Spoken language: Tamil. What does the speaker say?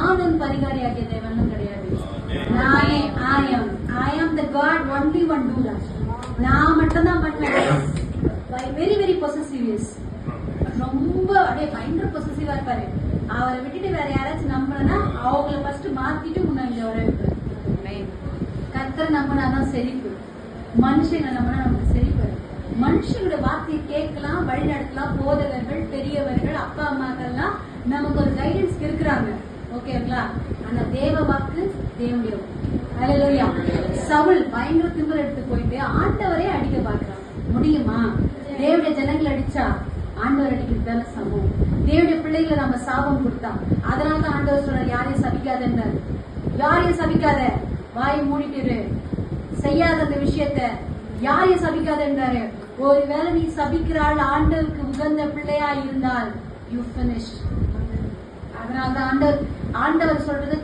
நான் உன் பரிகாரியாகிய தேவனும் கிடையாது. நானே I am the God, only one do that. நான் மட்டும்தான் பண்ணுவேன். வெரி வெரி பொசசிவ், ரொம்ப அப்படியே பயங்கர பொசசிவா இருப்பாரு. அவரை விட்டுட்டு வேற யாராச்சும் நம்பனா அவங்கள ஃபர்ஸ்ட் மாத்திட்டு முன்னாடி வர வைப்பாரு. கர்த்தரை நம்பினாதான் செழிப்பு, மனுஷங்களை நம்பினா நமக்கு செழிப்பு. மனுஷங்களோட வார்த்தையை கேட்கலாம், வழி நடத்தலாம். போதகர்கள், பெரியவர்கள், அப்பா அம்மாக்கள்லாம் நமக்கு ஒரு கைடன்ஸ் இருக்கிறாங்க, ஓகேங்களா? ஆனா தேவ வாக்கு தேவனுடைய. அல்லேலூயா. சவுல் பயங்கர திமிர் எடுத்து போயிட்டு ஆண்டவரே அடிக்க பார்க்கிறான். முடியுமா? தேவனுடைய ஜனங்களை அடிச்சா ஆண்டவர் அடிக்கிறது தானே சமம். தேவனுடைய பிள்ளைகளை நம்ம சாபம் கொடுத்தா அதனாலதான் ஆண்டவர் சொல்ற யாரையும் சபிக்காத, யாரையும் சபிக்காத, வாய் மூடிட்டு செய்யாத அந்த விஷயத்த யாரையும் சபிக்காத என்றாரு. ஒருவேளை நீ சபிக்கிறாள் ஆண்டவருக்கு உகந்த பிள்ளையா இருந்தால் யூ பினிஷ். அதனாலதான் ஆண்டவர் சொல்றது